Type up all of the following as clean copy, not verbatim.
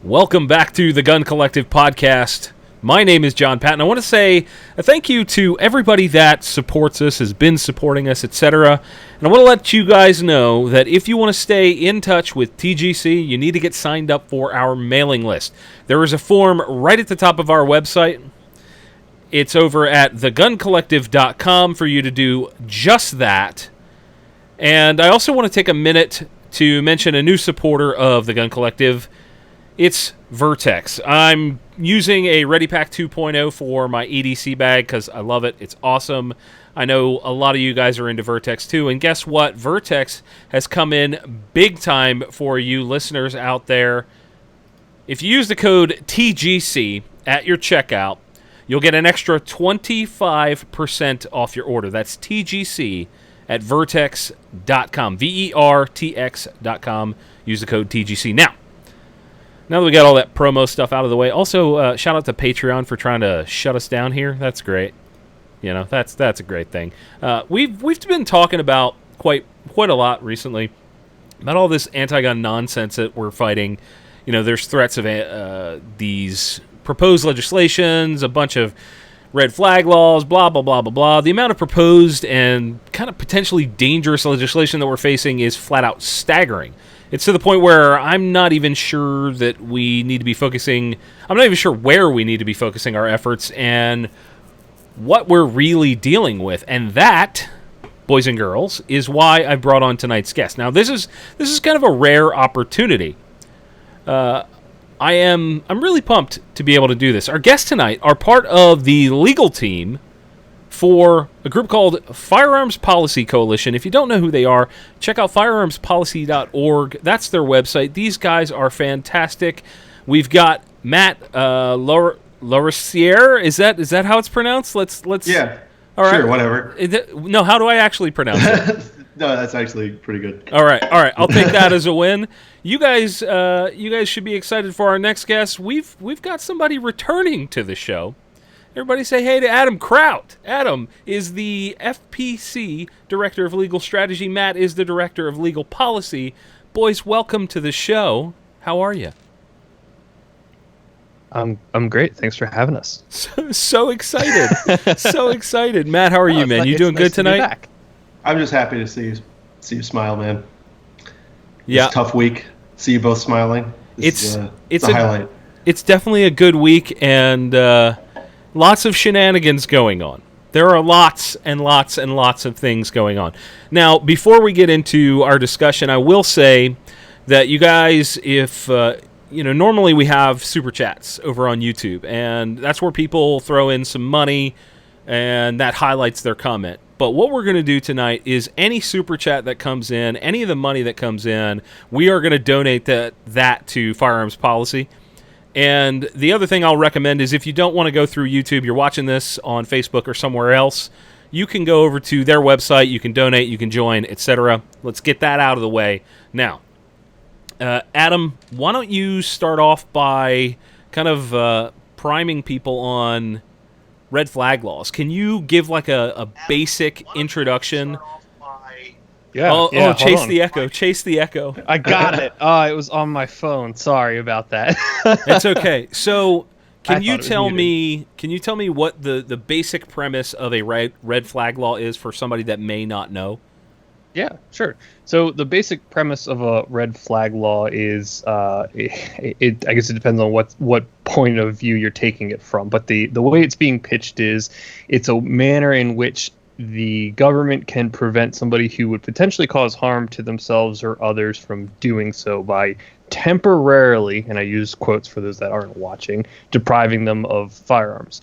Welcome back to the Gun Collective podcast. My name is Jon Patton. I want to say a thank you to everybody that supports us, has been supporting us, etc. And I want to let you guys know that if you want to stay in touch with TGC, you need to get signed up for our mailing list. There is a form right at the top of our website. It's over at theguncollective.com for you to do just that. And I also want to take a minute to mention a new supporter of the Gun Collective. It's VERTX. I'm using a ReadyPack 2.0 for my EDC bag because I love it. It's awesome. I know a lot of you guys are into VERTX too. And guess what? VERTX has come in big time for you listeners out there. If you use the code TGC at your checkout, you'll get an extra 25% off your order. That's TGC at VERTX.com. VERTX.com. Use the code TGC. Now that we got all that promo stuff out of the way, also shout out to Patreon for trying to shut us down here. That's great. You know, that's a great thing. We've been talking about quite a lot recently about all this anti-gun nonsense that we're fighting. You know, there's threats of these proposed legislations, a bunch of red flag laws, blah, blah, blah, blah, blah. The amount of proposed and kind of potentially dangerous legislation that we're facing is flat out staggering. It's to the point where I'm not even sure that we need to be focusing... I'm not even sure where we need to be focusing our efforts and what we're really dealing with. And that, boys and girls, is why I brought on tonight's guest. Now, this is kind of a rare opportunity. I'm really pumped to be able to do this. Our guests tonight are part of the legal team for a group called Firearms Policy Coalition. If you don't know who they are, check out firearmspolicy.org. That's their website. These guys are fantastic. We've got Matt Larosiere. Is that how it's pronounced? Let's. Yeah. All right. Sure. Whatever. No. How do I actually pronounce it? No, that's actually pretty good. All right. I'll take that as a win. You guys should be excited for our next guest. We've got somebody returning to the show. Everybody say hey to Adam Kraut. Adam is the FPC Director of Legal Strategy. Matt is the Director of Legal Policy. Boys, welcome to the show. How are you? I'm great. Thanks for having us. So excited. So excited. Matt, how are you, man? You doing good tonight? I'm just happy to see you smile, man. Yeah. It's a tough week. See you both smiling. It's a highlight. It's definitely a good week, and lots of shenanigans going on. There are lots and lots and lots of things going on. Now, before we get into our discussion, I will say that you guys, if normally we have super chats over on YouTube, and that's where people throw in some money, and that highlights their comment. But what we're going to do tonight is any super chat that comes in, any of the money that comes in, we are going to donate that to Firearms Policy. And the other thing I'll recommend is if you don't want to go through YouTube, you're watching this on Facebook or somewhere else, you can go over to their website, you can donate, you can join, etc. Let's get that out of the way. Now, Adam, why don't you start off by kind of priming people on red flag laws? Can you give like a basic introduction? Yeah. Chase the echo. I got it. It was on my phone. Sorry about that. It's okay. So, can you tell me what the basic premise of a red flag law is for somebody that may not know? Yeah, sure. So the basic premise of a red flag law is, I guess it depends on what point of view you're taking it from. But the way it's being pitched is, it's a manner in which the government can prevent somebody who would potentially cause harm to themselves or others from doing so by temporarily, and I use quotes for those that aren't watching, depriving them of firearms.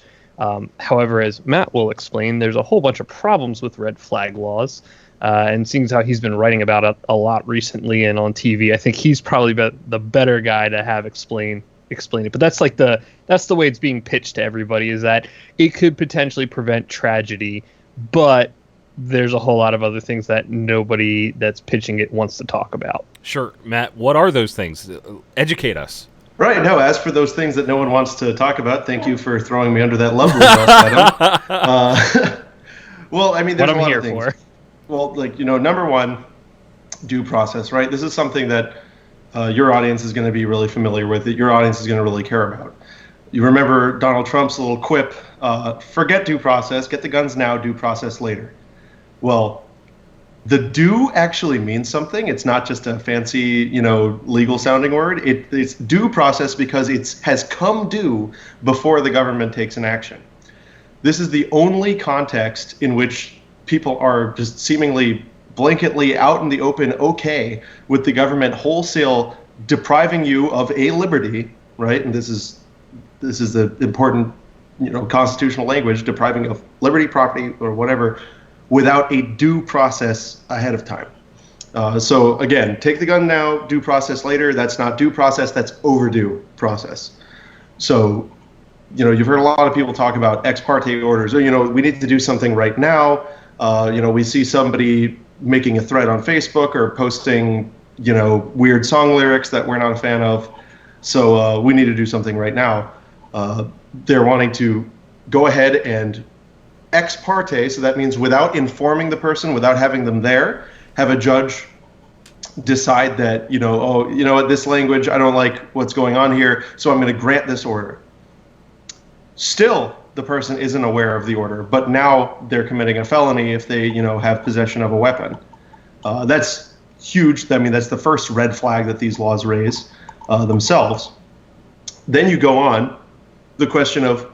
However, as Matt will explain, there's a whole bunch of problems with red flag laws. And seeing as how he's been writing about it a lot recently and on TV, I think he's probably the better guy to have explain it. But that's the way it's being pitched to everybody, is that it could potentially prevent tragedy, but there's a whole lot of other things that nobody that's pitching it wants to talk about. Sure. Matt, what are those things? Educate us. Right. No, as for those things that no one wants to talk about, thank you for throwing me under that lovely bus, Adam. Well, I mean, there's a lot of things. Well, number one, due process, right? This is something that your audience is going to be really familiar with it. Your audience is going to really care about. You remember Donald Trump's little quip, forget due process, get the guns now, due process later. Well, the due actually means something. It's not just a fancy, legal sounding word. It's due process because it has come due before the government takes an action. This is the only context in which people are just seemingly blanketly out in the open okay with the government wholesale depriving you of a liberty, right? And this is the important, constitutional language, depriving of liberty, property, or whatever, without a due process ahead of time. So again, take the gun now, due process later. That's not due process, that's overdue process. So, you've heard a lot of people talk about ex parte orders, or, we need to do something right now. We see somebody making a thread on Facebook or posting, weird song lyrics that we're not a fan of. So we need to do something right now. They're wanting to go ahead and ex parte, so that means without informing the person, without having them there, have a judge decide that, this language, I don't like what's going on here, so I'm going to grant this order. Still, the person isn't aware of the order, but now they're committing a felony if they, have possession of a weapon. That's huge. I mean, that's the first red flag that these laws raise themselves. Then you go on the question of,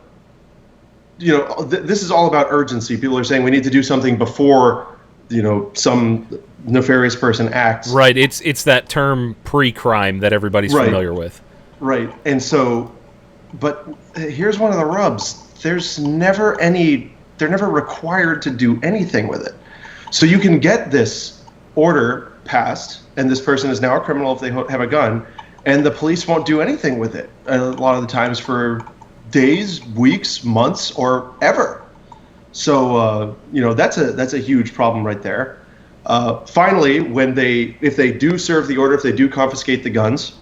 this is all about urgency. People are saying we need to do something before, some nefarious person acts. Right. It's that term pre-crime that everybody's familiar with. Right. And so, but here's one of the rubs. They're never required to do anything with it. So you can get this order passed, and this person is now a criminal if they have a gun, and the police won't do anything with it a lot of the times for days, weeks, months, or ever. So that's a huge problem right there. Finally, if they do serve the order, if they do confiscate the guns,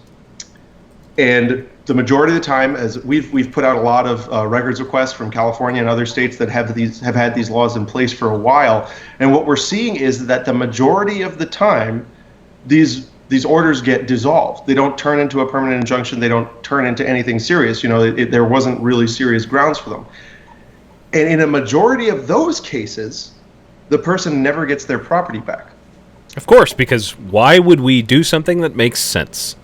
and the majority of the time, as we've put out a lot of records requests from California and other states that have had these laws in place for a while, and what we're seeing is that the majority of the time, these orders get dissolved. They don't turn into a permanent injunction. They don't turn into anything serious. There wasn't really serious grounds for them. And in a majority of those cases, the person never gets their property back. Of course, because why would we do something that makes sense?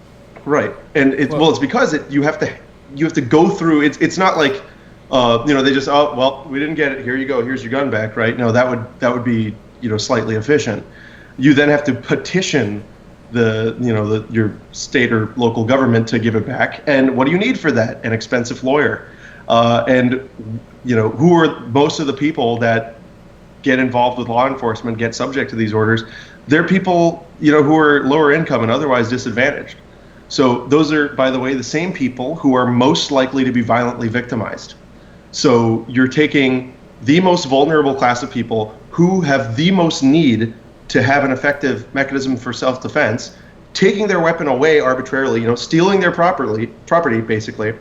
Right, and it's because you have to go through. It's not like they just we didn't get it. Here you go. Here's your gun back. Right? No, that would be slightly efficient. You then have to petition your state or local government to give it back. And what do you need for that? An expensive lawyer. And who are most of the people that get involved with law enforcement, get subject to these orders? They're people who are lower income and otherwise disadvantaged. So those are, by the way, the same people who are most likely to be violently victimized. So you're taking the most vulnerable class of people who have the most need to have an effective mechanism for self-defense, taking their weapon away arbitrarily, stealing their property basically,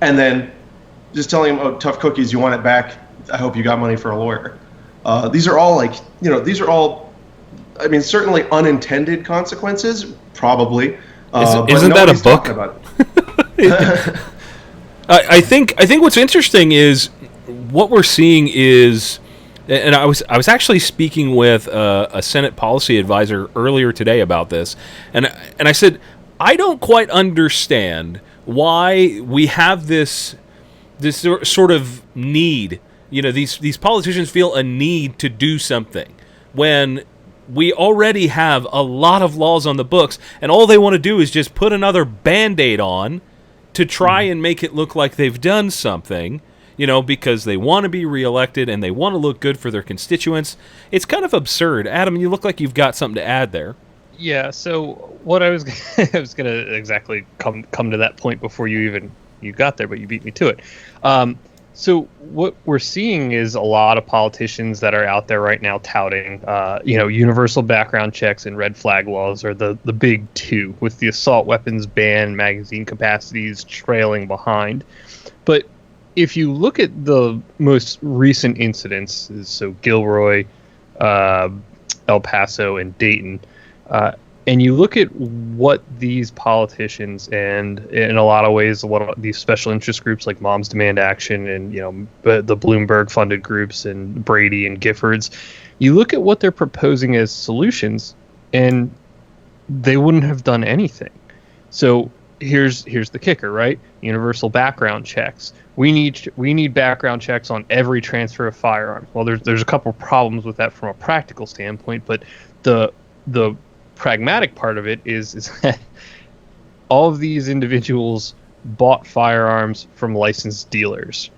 and then just telling them, oh, tough cookies, you want it back, I hope you got money for a lawyer. These are all certainly unintended consequences, probably. Isn't that a book? About it. I think what's interesting is what we're seeing is, and I was actually speaking with a Senate policy advisor earlier today about this, and I said I don't quite understand why we have this sort of need. These politicians feel a need to do something when we already have a lot of laws on the books, and all they want to do is just put another Band-Aid on to try and make it look like they've done something, because they want to be reelected and they want to look good for their constituents. It's kind of absurd. Adam, you look like you've got something to add there. Yeah, so what I was going to exactly come to that point before you got there, but you beat me to it. So what we're seeing is a lot of politicians that are out there right now touting, universal background checks and red flag laws are the big two, with the assault weapons ban, magazine capacities trailing behind. But if you look at the most recent incidents, so Gilroy, El Paso, and Dayton, And you look at what these politicians and, in a lot of ways, what these special interest groups like Moms Demand Action and the Bloomberg-funded groups and Brady and Giffords, you look at what they're proposing as solutions, and they wouldn't have done anything. So here's the kicker, right? Universal background checks. We need background checks on every transfer of firearms. Well, there's a couple problems with that from a practical standpoint, but the pragmatic part of it is that all of these individuals bought firearms from licensed dealers.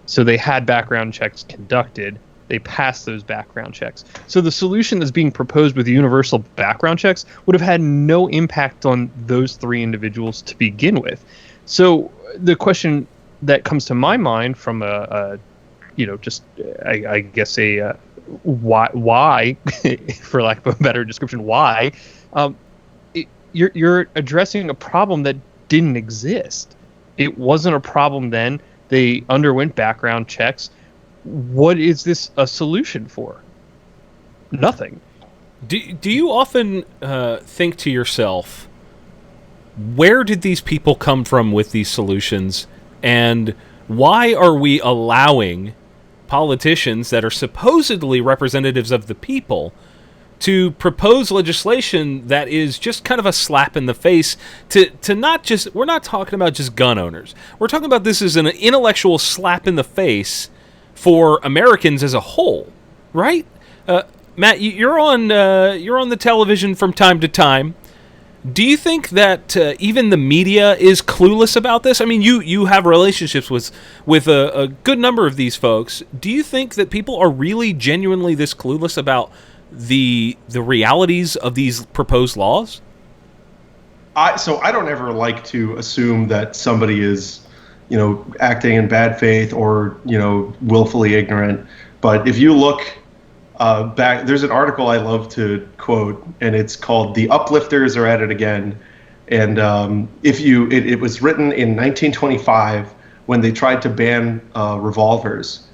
So they had background checks conducted. They passed those background checks. So the solution that's being proposed with universal background checks would have had no impact on those three individuals to begin with. So the question that comes to my mind from I guess why, for lack of a better description, why, you're addressing a problem that didn't exist. It wasn't a problem then. They underwent background checks. What is this a solution for? Nothing. Do you often think to yourself, where did these people come from with these solutions, and why are we allowing politicians that are supposedly representatives of the people to propose legislation that is just kind of a slap in the face to not just, we're not talking about just gun owners. We're talking about this as an intellectual slap in the face for Americans as a whole, right? Matt, you're on the television from time to time. Do you think that even the media is clueless about this? I mean, you have relationships with a good number of these folks. Do you think that people are really genuinely this clueless about the realities of these proposed laws? So I don't ever like to assume that somebody is, acting in bad faith or, willfully ignorant. But if you look back, there's an article I love to quote, and it's called "The Uplifters Are at It Again." And it was written in 1925 when they tried to ban revolvers.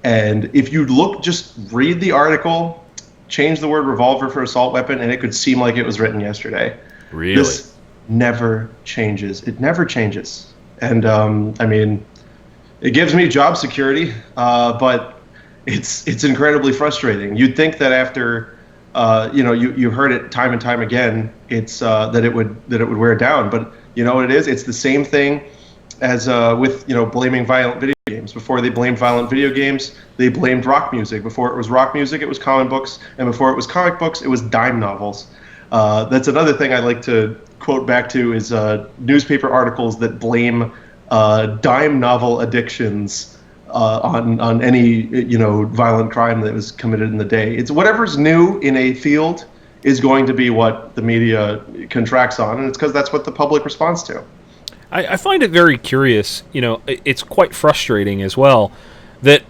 And if you just read the article, change the word revolver for assault weapon, and it could seem like it was written yesterday. Really? This never changes. It never changes. And it gives me job security, but it's incredibly frustrating. You'd think that after, you heard it time and time again, it's that it would wear down. But you know what it is? It's the same thing as with blaming violent video games. Before they blamed violent video games, they blamed rock music. Before it was rock music, it was comic books, and before it was comic books, it was dime novels. That's another thing I like to quote back to is newspaper articles that blame dime novel addictions on any violent crime that was committed in the day. It's whatever's new in a field is going to be what the media contracts on, and it's because that's what the public responds to. I find it very curious. It's quite frustrating as well that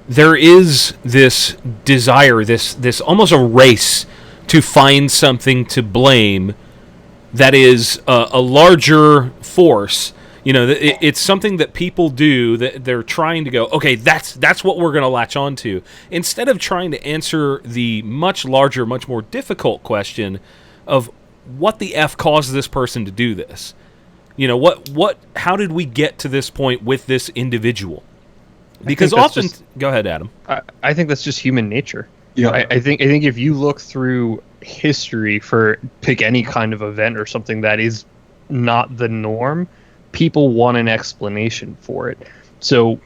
there is this desire, this almost a race to find something to blame that is a larger force. It's something that people do that they're trying to go, okay, that's what we're going to latch on to, instead of trying to answer the much larger, much more difficult question of what the F caused this person to do this. How did we get to this point with this individual? Because often, go ahead, Adam. I think that's just human nature. Yeah. I think if you look through history pick any kind of event or something that is not the norm, people want an explanation for it. So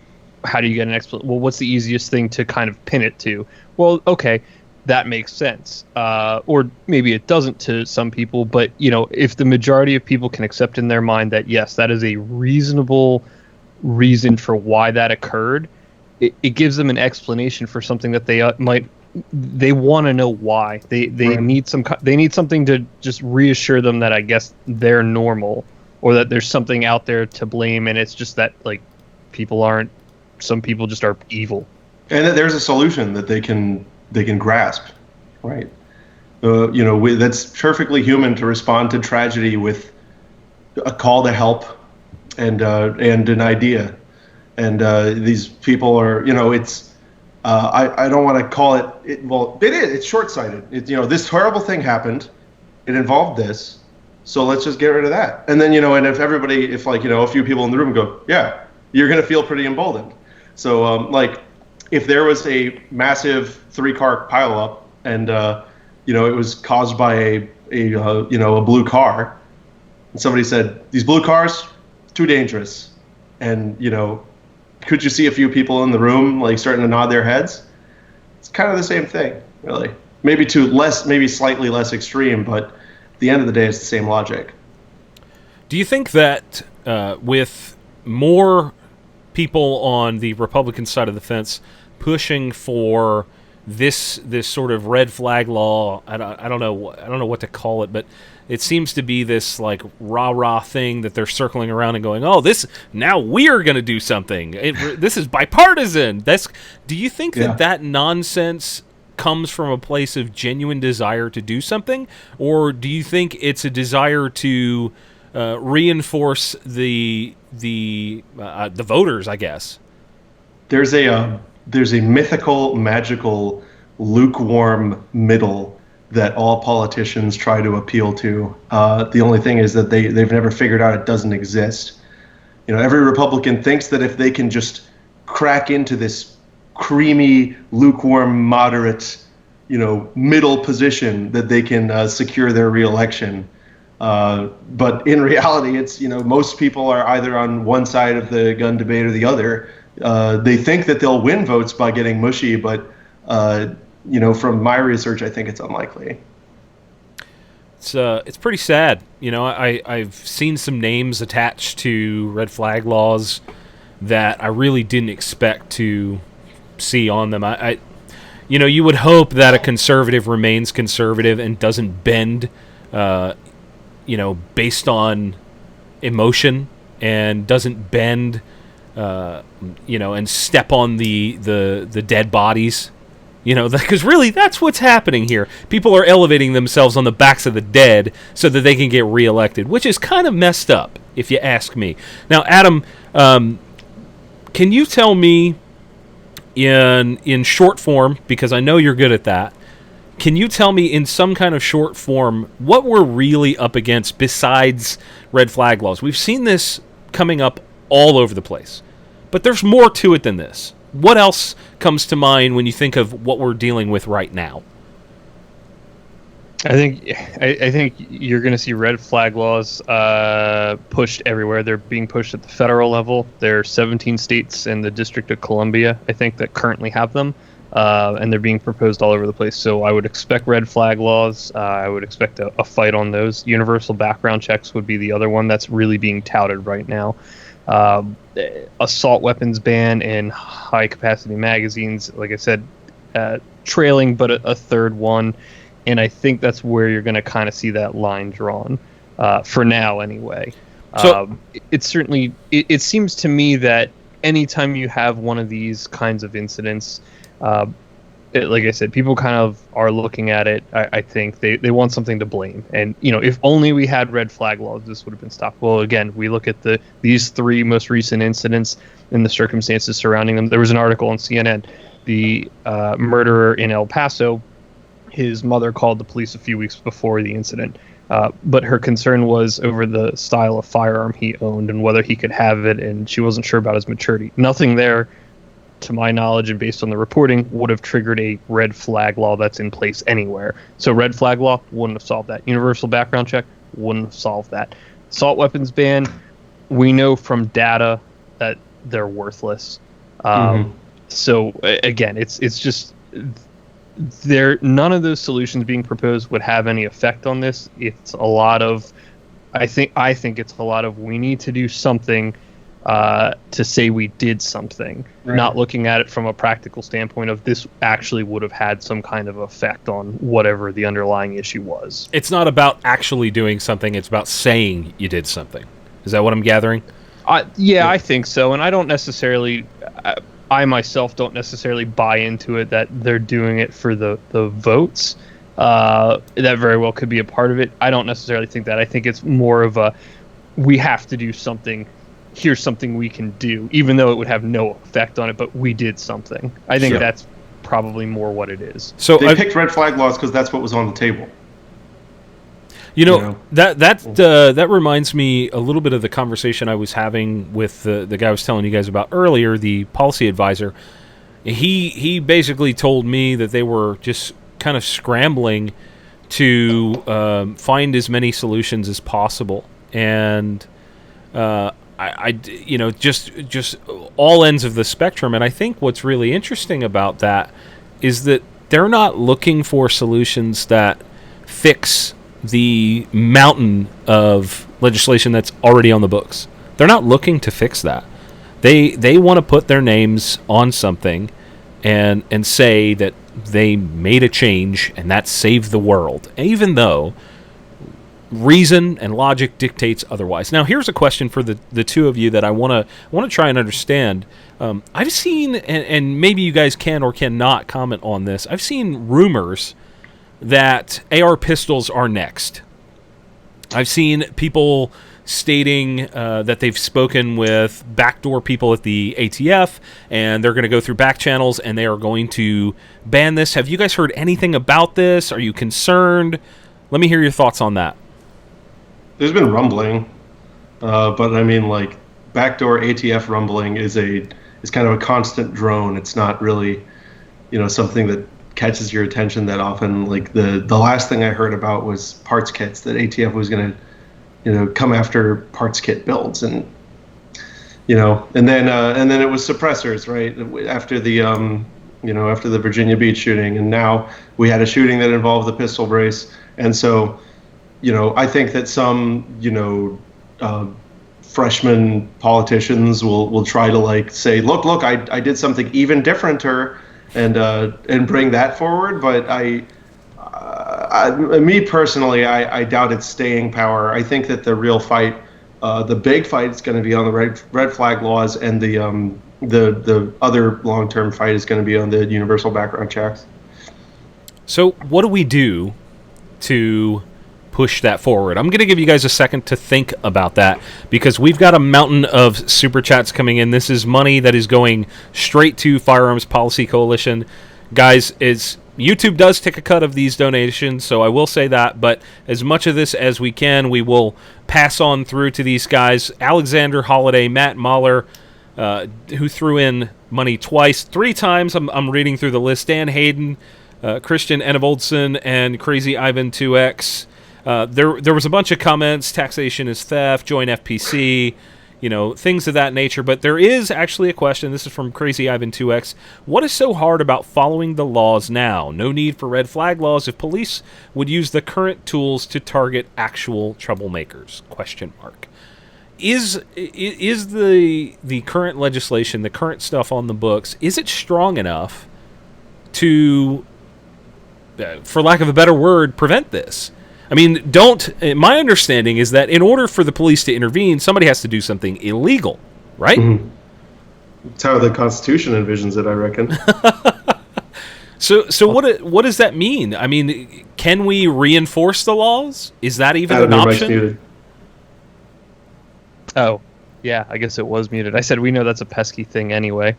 how do you get an explanation? Well, what's the easiest thing to kind of pin it to? Well, okay, that makes sense. Or maybe it doesn't to some people, but if the majority of people can accept in their mind that yes, that is a reasonable reason for why that occurred, it gives them an explanation for something that they want to know why. They Right. need something to just reassure them that I guess they're normal, or that there's something out there to blame, and it's just that some people just are evil. And that there's a solution that they can grasp, right? That's perfectly human to respond to tragedy with a call to help and an idea. And these people are, it's I don't want to call it. Well, it is. It's short-sighted. This horrible thing happened, it involved this, so let's just get rid of that. And then, and if a few people in the room go, yeah, you're going to feel pretty emboldened. So, if there was a massive 3-car pileup and, it was caused by a blue car, and somebody said, these blue cars, too dangerous. And, could you see a few people in the room, starting to nod their heads? It's kind of the same thing, really. Maybe slightly less extreme, but at the end of the day, it's the same logic. Do you think that with more people on the Republican side of the fence pushing for this sort of red flag law, I don't know what to call it, but it seems to be this rah-rah thing that they're circling around and going, oh, now we're going to do something. This is bipartisan. Do you think that nonsense comes from a place of genuine desire to do something, or do you think it's a desire to reinforce the voters, I guess? There's a mythical, magical, lukewarm middle that all politicians try to appeal to. The only thing is that they've never figured out it doesn't exist. Every Republican thinks that if they can just crack into this creamy, lukewarm, moderate, middle position, that they can secure their reelection. But in reality, it's, most people are either on one side of the gun debate or the other. They think that they'll win votes by getting mushy, but from my research, I think it's unlikely. It's pretty sad. I've seen some names attached to red flag laws that I really didn't expect to see on them. You would hope that a conservative remains conservative and doesn't bend, based on emotion, and doesn't bend, and step on the dead bodies. Because really, that's what's happening here. People are elevating themselves on the backs of the dead so that they can get reelected, which is kind of messed up, if you ask me. Now, Adam, can you tell me in short form, because I know you're good at that, can you tell me in some kind of short form what we're really up against besides red flag laws? We've seen this coming up all over the place, but there's more to it than this. What else comes to mind when you think of what we're dealing with right now? I think you're going to see red flag laws pushed everywhere. They're being pushed at the federal level. There are 17 states and the District of Columbia, I think, that currently have them, and they're being proposed all over the place. So I would expect red flag laws. I would expect a fight on those. Universal background checks would be the other one that's really being touted right now. Assault weapons ban and high-capacity magazines, like I said, trailing, but a third one. And I think that's where you're going to kind of see that line drawn, for now anyway. So it's certainly, it seems to me that anytime you have one of these kinds of incidents, like I said, people kind of are looking at it. I think they want something to blame. And, if only we had red flag laws, this would have been stopped. Well, again, we look at these 3 most recent incidents and the circumstances surrounding them. There was an article on CNN, the murderer in El Paso. His mother called the police a few weeks before the incident, but her concern was over the style of firearm he owned and whether he could have it, and she wasn't sure about his maturity. Nothing there, to my knowledge and based on the reporting, would have triggered a red flag law that's in place anywhere. So red flag law wouldn't have solved that. Universal background check wouldn't have solved that. Assault weapons ban, we know from data that they're worthless. So again, it's just... none of those solutions being proposed would have any effect on this. It's a lot of, I think it's a lot of, we need to do something to say we did something, right. Not looking at it from a practical standpoint of this actually would have had some kind of effect on whatever the underlying issue was. It's not about actually doing something, it's about saying you did something. Is that what I'm gathering? Yeah, I think so. And I don't necessarily... I myself don't necessarily buy into it that they're doing it for the votes. That very well could be a part of it. I don't necessarily think that. I think it's more of a, we have to do something. Here's something we can do, even though it would have no effect on it, but we did something. I think that's probably more what it is. So they picked red flag laws because that's what was on the table. That reminds me a little bit of the conversation I was having with the guy I was telling you guys about earlier, the policy advisor. He basically told me that they were just kind of scrambling to find as many solutions as possible, and just all ends of the spectrum. And I think what's really interesting about that is that they're not looking for solutions that fix the mountain of legislation that's already on the books. They're not looking to fix that. They want to put their names on something and say that they made a change and that saved the world, even though reason and logic dictates otherwise. Now, here's a question for the two of you that I want to try and understand. I've seen, and maybe you guys can or cannot comment on this, I've seen rumors that AR pistols are next. I've seen people stating that they've spoken with backdoor people at the ATF, and they're going to go through back channels, and they are going to ban this. Have you guys heard anything about this? Are you concerned? Let me hear your thoughts on that. There's been rumbling, but I mean, like, backdoor ATF rumbling is kind of a constant drone. It's not really, something that catches your attention that often. Like the last thing I heard about was parts kits, that ATF was going to, come after parts kit builds, and and then it was suppressors, right? After the after the Virginia Beach shooting, and now we had a shooting that involved the pistol brace, and so. I think that some, freshman politicians will try to say, look, I did something even differenter, and bring that forward. But me personally, I doubt its staying power. I think that the real fight, the big fight, is going to be on the red flag laws, and the other long-term fight is going to be on the universal background checks. So what do we do to push that forward? I'm going to give you guys a second to think about that, because we've got a mountain of super chats coming in. This is money that is going straight to Firearms Policy Coalition. Guys, YouTube does take a cut of these donations, so I will say that, but as much of this as we can, we will pass on through to these guys. Alexander Holiday, Matt Mahler, who threw in money three times. I'm reading through the list. Dan Hayden, Christian Enevoldson, and Crazy Ivan 2X. There was a bunch of comments. Taxation is theft. Join FPC. Things of that nature. But there is actually a question. This is from Crazy Ivan 2X. What is so hard about following the laws now? No need for red flag laws if police would use the current tools to target actual troublemakers? ? Is the current legislation, the current stuff on the books, is it strong enough to, for lack of a better word, prevent this? I mean, my understanding is that in order for the police to intervene, somebody has to do something illegal, right? Mm-hmm. That's how the Constitution envisions it, I reckon. So what does that mean? I mean, can we reinforce the laws? Is that even Adam, an your mic's option? muted. Oh, yeah, I guess it was muted. I said we know that's a pesky thing anyway.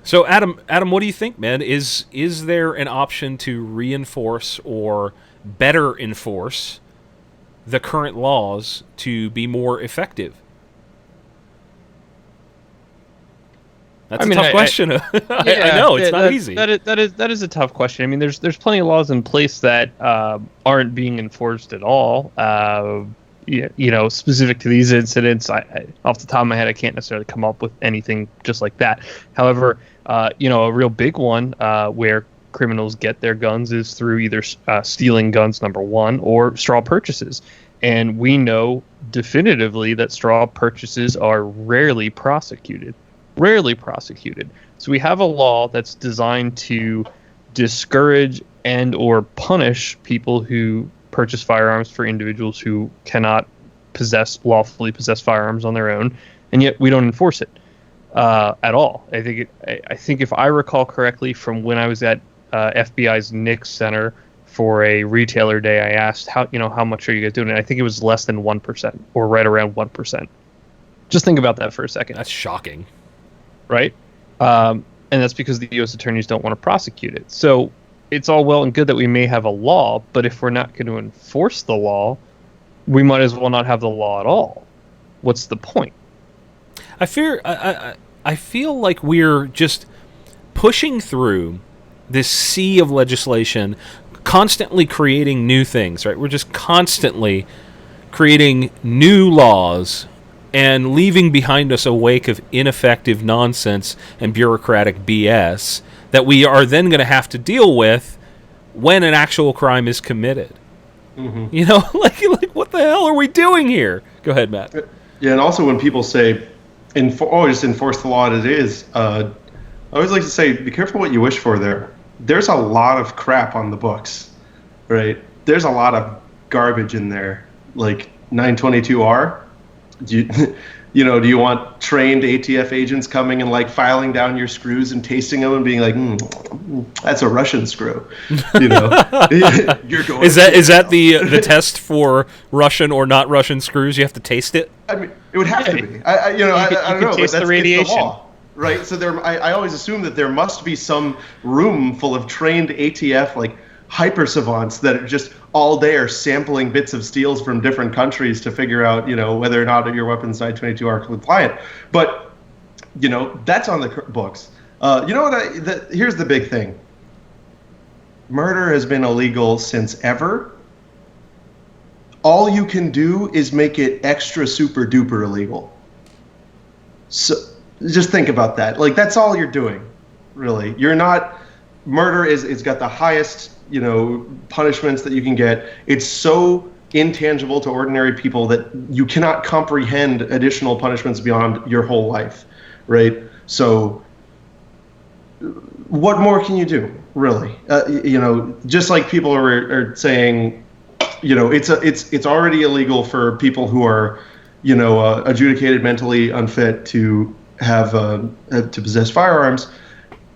So, Adam, what do you think, man? Is there an option to reinforce or better enforce the current laws to be more effective? That's a tough question. I know it's not easy. That is a tough question. I mean, there's plenty of laws in place that aren't being enforced at all. Specific to these incidents, I off the top of my head, I can't necessarily come up with anything just like that. However, a real big one where criminals get their guns is through either stealing guns, number one, or straw purchases. And we know definitively that straw purchases are rarely prosecuted. So we have a law that's designed to discourage and or punish people who purchase firearms for individuals who cannot lawfully possess firearms on their own, and yet we don't enforce it at all. I think if I recall correctly, from when I was at FBI's NICS Center for a retailer day, I asked how much are you guys doing? And I think it was less than 1%, or right around 1%. Just think about that for a second. That's shocking, right? And that's because the U.S. attorneys don't want to prosecute it. So it's all well and good that we may have a law, but if we're not going to enforce the law, we might as well not have the law at all. What's the point? I feel like we're just pushing through this sea of legislation, constantly creating new things, right? We're just constantly creating new laws and leaving behind us a wake of ineffective nonsense and bureaucratic BS that we are then going to have to deal with when an actual crime is committed. Mm-hmm. You know, like what the hell are we doing here? Go ahead, Matt. Yeah, and also when people say, just enforce the law as it is, I always like to say, be careful what you wish for there. There's a lot of crap on the books, right? There's a lot of garbage in there, like 922R. Do you want trained ATF agents coming and like filing down your screws and tasting them and being like, that's a Russian screw, you know? You're going. Is that the test for Russian or not Russian screws? You have to taste it. I mean, it would have to be. I don't know. Taste but the radiation. It's the law, right? So I always assume that there must be some room full of trained ATF like hyper savants that are just all day are sampling bits of steels from different countries to figure out, whether or not your weapons 922 are compliant. But, that's on the books. Here's the big thing. Murder has been illegal since ever. All you can do is make it extra super duper illegal. So just think about that. Like, that's all you're doing, really. Murder it's got the highest punishments that you can get. It's so intangible to ordinary people that you cannot comprehend additional punishments beyond your whole life, right? So what more can you do, really? Just like people are saying, it's already illegal for people who are, adjudicated mentally unfit to have to possess firearms.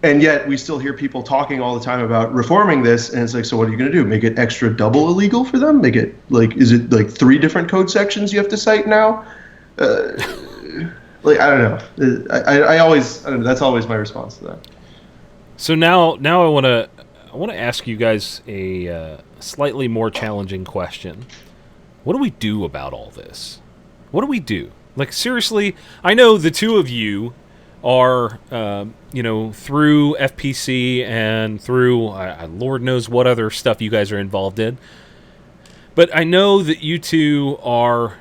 And yet we still hear people talking all the time about reforming this, and it's like, so what are you going to do? Make it extra double illegal for them? Make it is it like 3 different code sections you have to cite now? I don't know. I don't know. That's always my response to that. So now I want to ask you guys a slightly more challenging question. What do we do about all this? What do we do? Like, seriously, I know the two of you are, through FPC and through Lord knows what other stuff you guys are involved in. But I know that you two are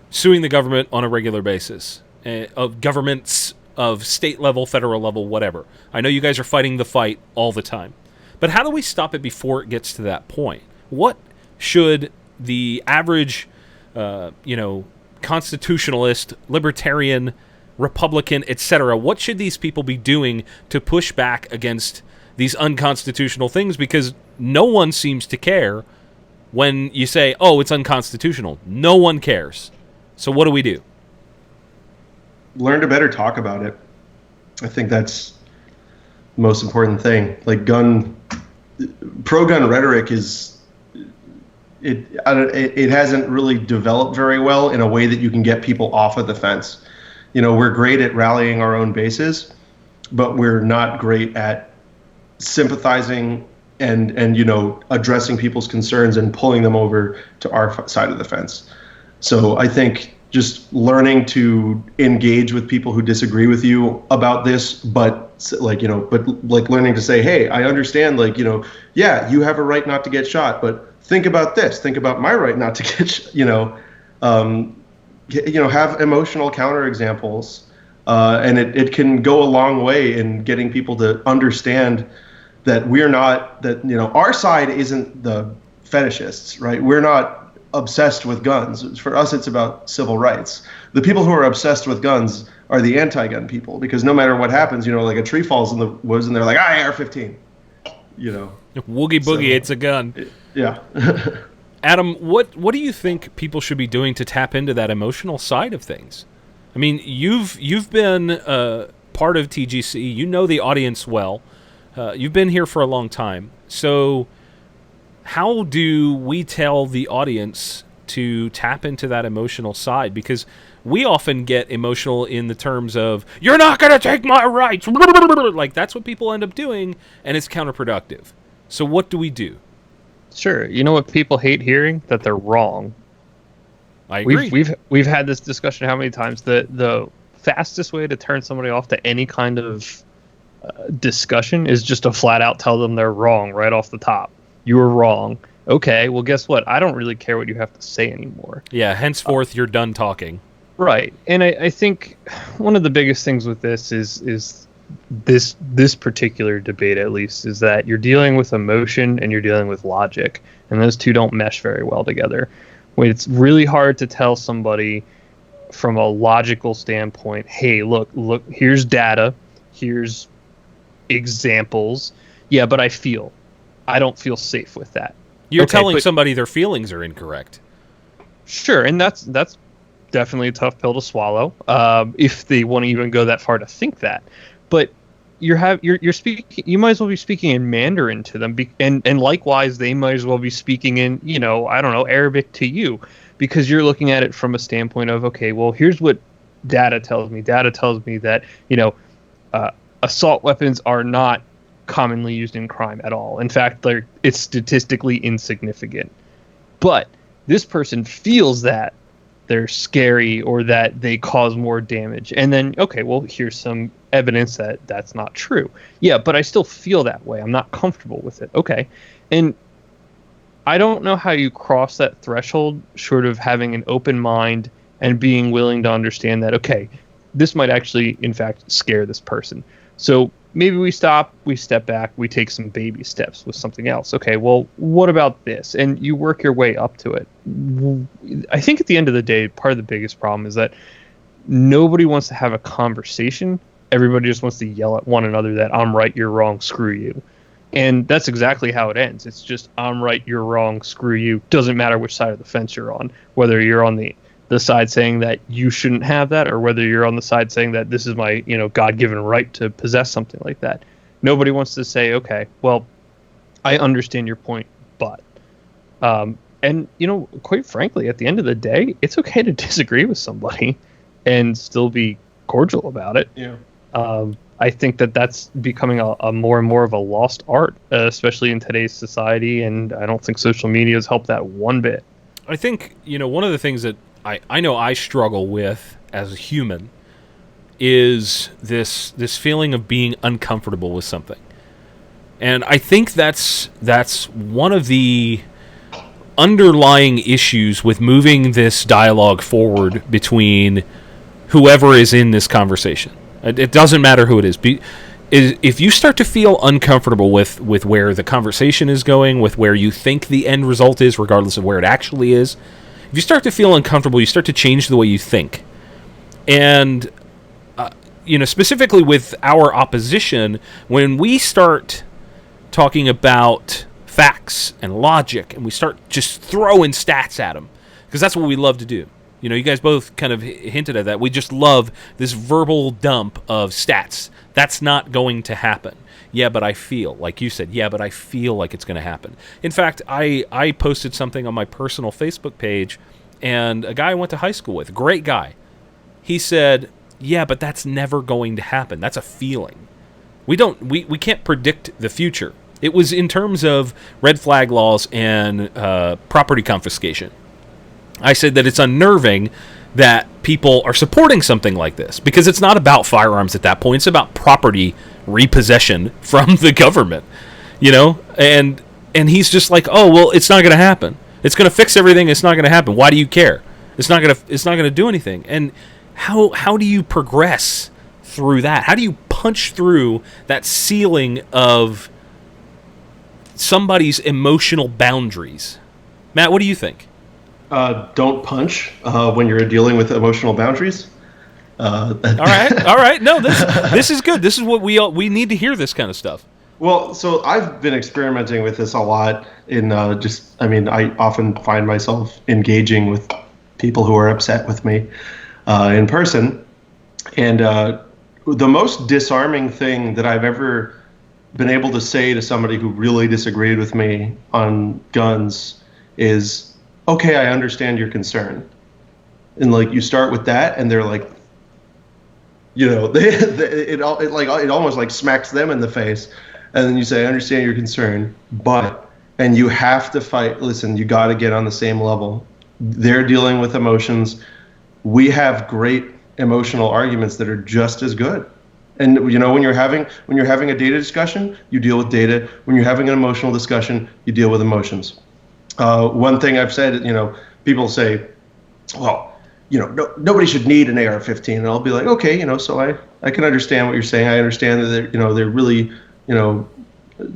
suing the government on a regular basis, of governments of state level, federal level, whatever. I know you guys are fighting the fight all the time. But how do we stop it before it gets to that point? What should the average, constitutionalist, libertarian, Republican, etc., what should these people be doing to push back against these unconstitutional things? Because no one seems to care when you say, oh, it's unconstitutional. No one cares. So what do we do? Learn to better talk about it. I think that's the most important thing. Like pro-gun rhetoric it hasn't really developed very well in a way that you can get people off of the fence. We're great at rallying our own bases, but we're not great at sympathizing and addressing people's concerns and pulling them over to our side of the fence. So I think just learning to engage with people who disagree with you about this, but learning to say, hey, I understand, yeah, you have a right not to get shot, but think about this. Think about my right not to get, have emotional counterexamples, and it can go a long way in getting people to understand that our side isn't the fetishists, right? We're not obsessed with guns. For us, it's about civil rights. The people who are obsessed with guns are the anti-gun people, because no matter what happens, like a tree falls in the woods and they're like, AR-15, Woogie boogie, it's a gun. Yeah. Adam, what do you think people should be doing to tap into that emotional side of things? I mean, you've been part of TGC. You know the audience well. You've been here for a long time. So how do we tell the audience to tap into that emotional side? Because we often get emotional in the terms of, you're not going to take my rights. Like, that's what people end up doing, and it's counterproductive. So what do we do? Sure. You know what people hate hearing? That they're wrong. I agree. We've had this discussion how many times? The fastest way to turn somebody off to any kind of discussion is just to flat out tell them they're wrong right off the top. You were wrong. Okay, well, guess what? I don't really care what you have to say anymore. Yeah, henceforth, you're done talking. Right. And I think one of the biggest things with this is this particular debate, at least, is that you're dealing with emotion and you're dealing with logic, and those two don't mesh very well together. When it's really hard to tell somebody from a logical standpoint, hey, look, here's data, here's examples. Yeah, but I don't feel safe with that. You're telling somebody their feelings are incorrect. Sure, and that's definitely a tough pill to swallow, if they want to even go that far to think that. But you're speaking. You might as well be speaking in Mandarin to them, and likewise, they might as well be speaking in, I don't know, Arabic to you, because you're looking at it from a standpoint of, okay, well, here's what data tells me. Data tells me that assault weapons are not commonly used in crime at all. In fact, it's statistically insignificant. But this person feels that they're scary or that they cause more damage. And then, okay, well, here's some evidence that that's not true. Yeah, but I still feel that way. I'm not comfortable with it. Okay. And I don't know how you cross that threshold short of having an open mind and being willing to understand that, okay, this might actually, in fact, scare this person. So maybe we stop, we step back, we take some baby steps with something else. Okay, well, what about this? And you work your way up to it. I think at the end of the day, part of the biggest problem is that nobody wants to have a conversation. Everybody just wants to yell at one another that I'm right, you're wrong, screw you. And that's exactly how it ends. It's just, I'm right, you're wrong, screw you. Doesn't matter which side of the fence you're on, whether you're on the side saying that you shouldn't have that, or whether you're on the side saying that this is my, God-given right to possess something like that. Nobody wants to say, okay, well, I understand your point, but, and quite frankly, at the end of the day, it's okay to disagree with somebody and still be cordial about it. Yeah. I think that that's becoming a more and more of a lost art, especially in today's society, and I don't think social media has helped that one bit. I think, one of the things that I know I struggle with as a human is this feeling of being uncomfortable with something. And I think that's one of the underlying issues with moving this dialogue forward between whoever is in this conversation. It doesn't matter who it is. If you start to feel uncomfortable with where the conversation is going, with where you think the end result is, regardless of where it actually is, if you start to feel uncomfortable, you start to change the way you think. And, specifically with our opposition, when we start talking about facts and logic, and we start just throwing stats at them, because that's what we love to do. You guys both kind of hinted at that. We just love this verbal dump of stats. That's not going to happen. Yeah, but I feel, like you said, yeah, but I feel like it's going to happen. In fact, I posted something on my personal Facebook page, and a guy I went to high school with, a great guy, he said, yeah, but that's never going to happen. That's a feeling. We can't predict the future. It was in terms of red flag laws and property confiscation. I said that it's unnerving that people are supporting something like this, because it's not about firearms at that point. It's about property repossession from the government, and he's just like, oh, well, it's not going to happen. It's going to fix everything. It's not going to happen. Why do you care? It's not going to do anything. And how do you progress through that? How do you punch through that ceiling of somebody's emotional boundaries? Matt, what do you think? Don't punch when you're dealing with emotional boundaries. All right. No, this is good. This is what we need to hear, this kind of stuff. Well, so I've been experimenting with this a lot in I often find myself engaging with people who are upset with me in person. And the most disarming thing that I've ever been able to say to somebody who really disagreed with me on guns is, okay, I understand your concern. And you start with that, and they're like, it almost smacks them in the face. And then you say, I understand your concern, but, and you have to fight. Listen, you got to get on the same level. They're dealing with emotions. We have great emotional arguments that are just as good. And when you're having a data discussion, you deal with data. When you're having an emotional discussion, you deal with emotions. One thing I've said, people say, well, nobody should need an AR-15, and I'll be like, okay, so I can understand what you're saying. I understand that they're really,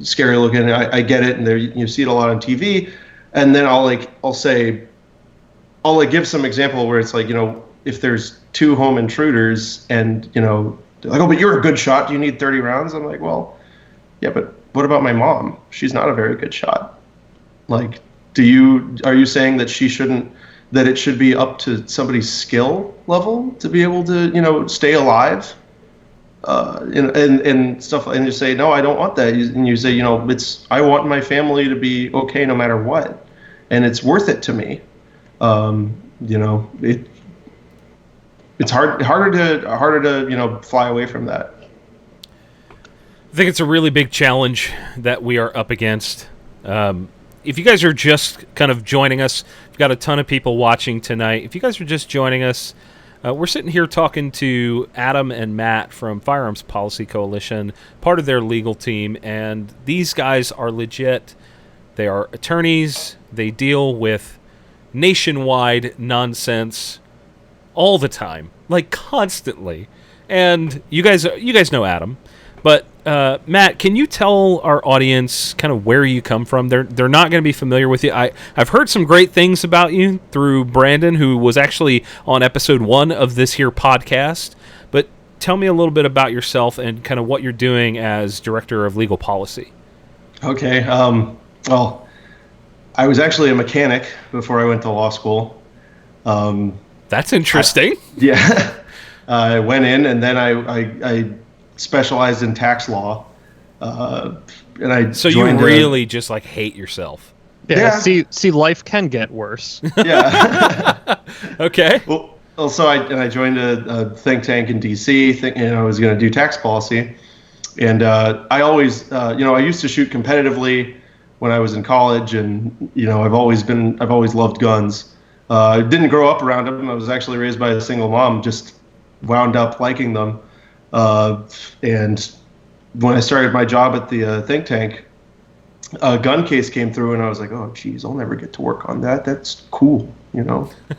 scary looking. I get it, and you see it a lot on TV. And then I'll give some example where it's like, if there's 2 home intruders and they're like, oh, but you're a good shot. Do you need 30 rounds? I'm like, well, yeah, but what about my mom? She's not a very good shot. Like, are you saying that that it should be up to somebody's skill level to be able to, stay alive? And stuff, and you say, no, I don't want that. And you say, I want my family to be okay no matter what. And it's worth it to me. It's harder to fly away from that. I think it's a really big challenge that we are up against. If you guys are just kind of joining us, we've got a ton of people watching tonight. If you guys are just joining us, we're sitting here talking to Adam and Matt from Firearms Policy Coalition, part of their legal team, and these guys are legit. They are attorneys. They deal with nationwide nonsense all the time, like constantly. And you guys know Adam, but Matt, can you tell our audience kind of where you come from? They're not going to be familiar with you. I've heard some great things about you through Brandon, who was actually on episode 1 of this here podcast. But tell me a little bit about yourself and kind of what you're doing as director of legal policy. Okay. Well, I was actually a mechanic before I went to law school. That's interesting. I went in, and then I specialized in tax law. So you really just like hate yourself. Yeah. See, life can get worse. Yeah. Okay. Well, so I joined a think tank in DC, thinking I was going to do tax policy, and I always, I used to shoot competitively when I was in college, and I've always loved guns. I didn't grow up around them. I was actually raised by a single mom, just wound up liking them. And when I started my job at the think tank, a gun case came through, and I was like, oh, geez, I'll never get to work on that. That's cool.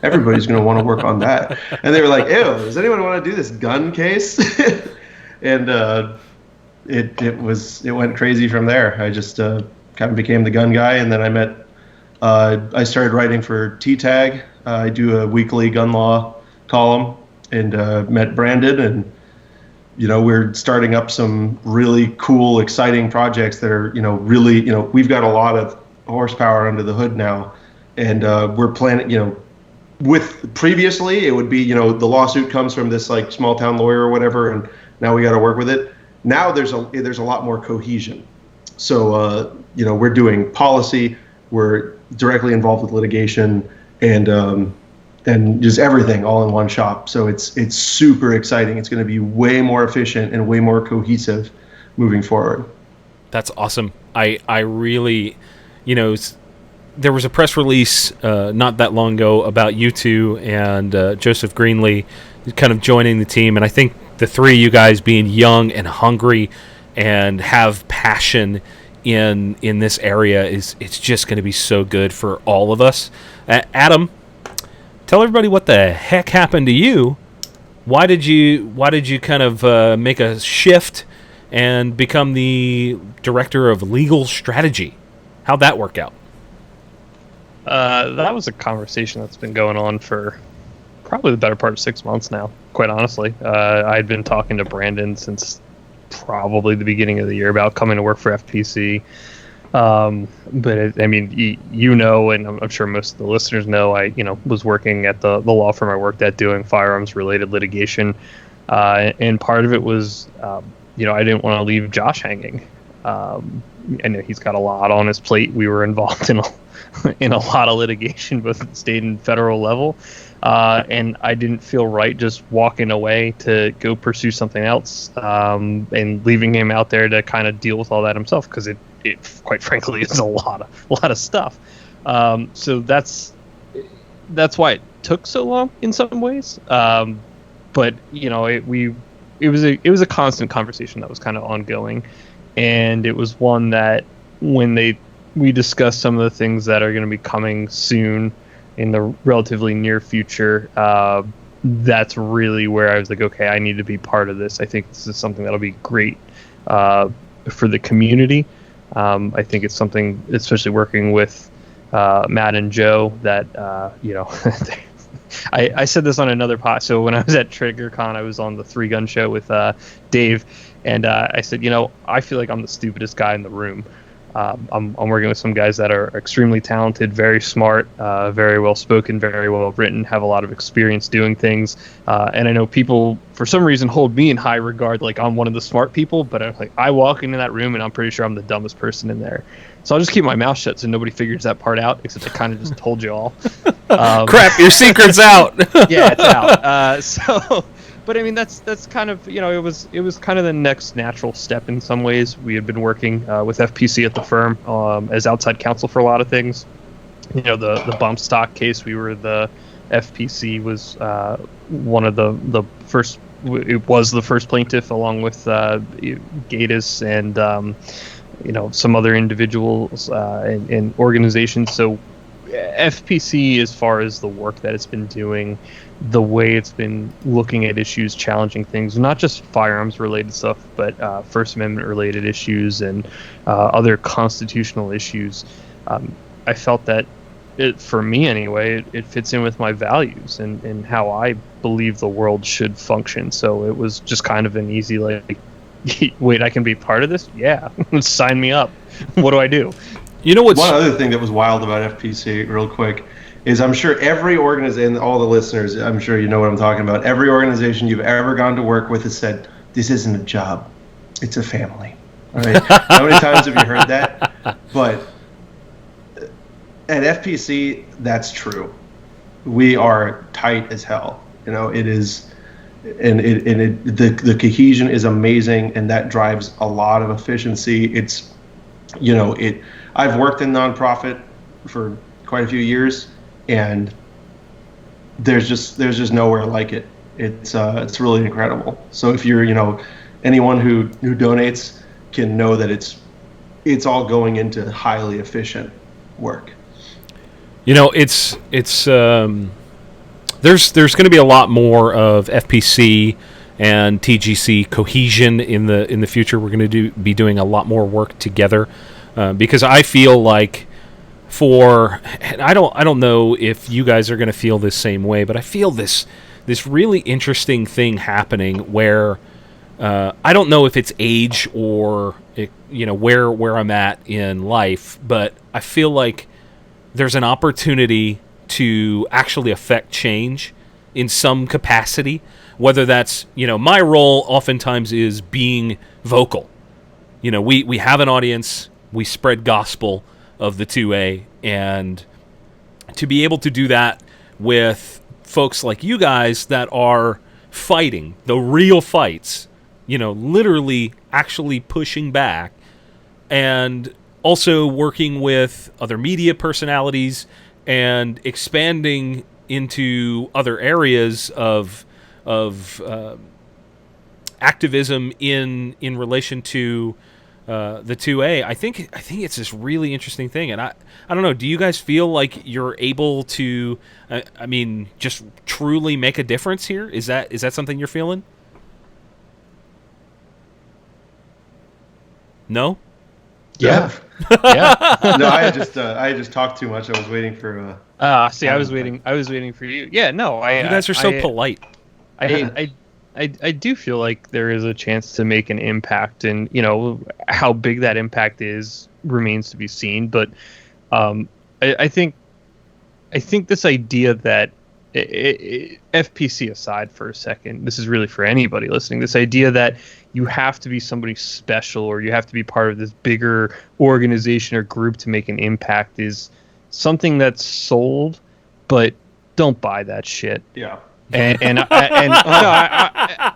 Everybody's going to want to work on that. And they were like, ew, does anyone want to do this gun case? And it went crazy from there. I just kind of became the gun guy, and then I started writing for T-Tag. I do a weekly gun law column, and met Brandon, and we're starting up some really cool, exciting projects that are really we've got a lot of horsepower under the hood now, and we're planning with previously it would be the lawsuit comes from this like small town lawyer or whatever, and now we got to work with it. Now there's a lot more cohesion. So we're doing policy. We're directly involved with litigation and just everything all in one shop. So it's super exciting. It's going to be way more efficient and way more cohesive moving forward. That's awesome. I really, there was a press release not that long ago about you two and Joseph Greenlee kind of joining the team. And I think the three of you guys being young and hungry and have passion in this area it's just going to be so good for all of us. Adam, tell everybody what the heck happened to you. Why did you kind of make a shift and become the director of legal strategy? How'd that work out? That was a conversation that's been going on for probably the better part of 6 months now, quite honestly. I'd been talking to Brandon since probably the beginning of the year about coming to work for FPC. But and I'm sure most of the listeners know, I was working at the law firm I worked at doing firearms related litigation. And part of it was, I didn't want to leave Josh hanging. I know he's got a lot on his plate. We were involved in a lot of litigation, both at the state and federal level. and I didn't feel right just walking away to go pursue something else, and leaving him out there to kind of deal with all that himself, because it quite frankly is a lot of stuff. So that's why it took so long in some ways. But it was a constant conversation that was kind of ongoing, and it was one that when we discussed some of the things that are going to be coming soon in the relatively near future, that's really where I was like, okay, I need to be part of this. I think this is something that'll be great for the community. I think it's something, especially working with Matt and Joe, that I said this on another pod. So when I was at TriggerCon, I was on the 3-Gun show with Dave, and I said, I feel like I'm the stupidest guy in the room. I'm working with some guys that are extremely talented, very smart, very well spoken, very well written, have a lot of experience doing things. And I know people, for some reason, hold me in high regard, like I'm one of the smart people. But I walk into that room and I'm pretty sure I'm the dumbest person in there. So I'll just keep my mouth shut so nobody figures that part out, except I kind of just told you all. Crap, your secret's out. Yeah, it's out. But I mean, that's kind of, it was kind of the next natural step in some ways. We had been working with FPC at the firm as outside counsel for a lot of things. The bump stock case, we were the FPC was one of the first. It was the first plaintiff, along with Gatus and some other individuals and organizations. So FPC, as far as the work that it's been doing, the way it's been looking at issues, challenging things, not just firearms related stuff, but First Amendment related issues and other constitutional issues, I felt that for me anyway, it fits in with my values and how I believe the world should function. So it was just kind of an easy, like, wait, I can be part of this? Yeah, sign me up. What do I do? One other thing that was wild about FPC, real quick, is I'm sure every organization, and all the listeners, I'm sure you know what I'm talking about. Every organization you've ever gone to work with has said, this isn't a job, it's a family. All right? How many times have you heard that? But at FPC, that's true. We are tight as hell. It is, and the cohesion is amazing, and that drives a lot of efficiency. It's, I've worked in nonprofit for quite a few years, and there's just nowhere like it. It's really incredible. So if you're anyone who donates can know that it's all going into highly efficient work. It's there's going to be a lot more of FPC and TGC cohesion in the future. We're going to be doing a lot more work together, because I feel like I don't know if you guys are going to feel this same way, but I feel this really interesting thing happening where I don't know if it's age or where I'm at in life, but I feel like there's an opportunity to actually affect change in some capacity, whether that's, my role oftentimes is being vocal. We have an audience, we spread gospel of the 2A, and to be able to do that with folks like you guys that are fighting the real fights, literally actually pushing back, and also working with other media personalities and expanding into other areas of activism in relation to the 2A. I think it's this really interesting thing, and I don't know. Do you guys feel like you're able to, just truly make a difference here? Is that something you're feeling? No. Yeah. Yeah. No, I just talked too much. I was waiting for. I was waiting for you. Yeah. No. You guys are so polite. I do feel like there is a chance to make an impact, and how big that impact is remains to be seen. But I think this idea that FPC aside for a second, this is really for anybody listening. This idea that you have to be somebody special or you have to be part of this bigger organization or group to make an impact is something that's sold, but don't buy that shit. Yeah.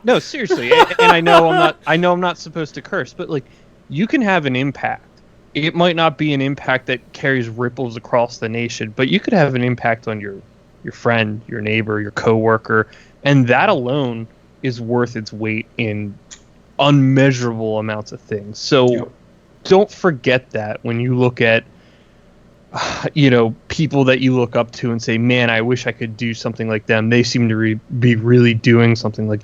No, seriously, and I know I'm not supposed to curse, but like, you can have an impact. It might not be an impact that carries ripples across the nation, but you could have an impact on your friend, your neighbor, your coworker, and that alone is worth its weight in unmeasurable amounts of things. So don't forget that when you look at people that you look up to and say, man, I wish I could do something like them. They seem to be really doing something. Like,